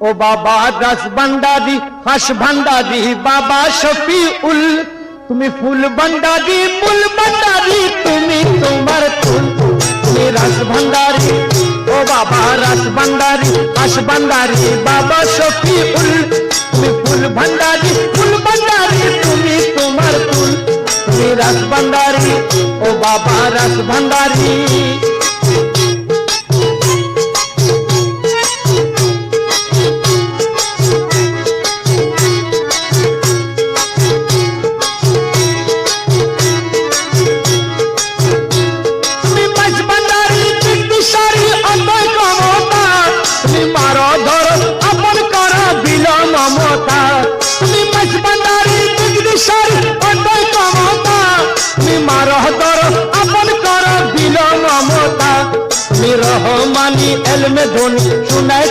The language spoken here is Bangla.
ও বাবা রাস ভান্ডারি হাস ভান্ডারি বাবা শফিউল তুমি ফুল ভান্ডারি মূল ভান্ডারি তুমি তোমার ফুল তুমি রাস ভান্ডারি ও বাবা রাস ভান্ডারি হাস ভান্ডারি বাবা শফিউল তুমি ফুল ভান্ডারি মূল ভান্ডারি তুমি তোমার ফুল তুমি রাস ভান্ডারি ও বাবা রাস ভান্ডারি রহমানি এলমে ধ্বনি শুনাইতে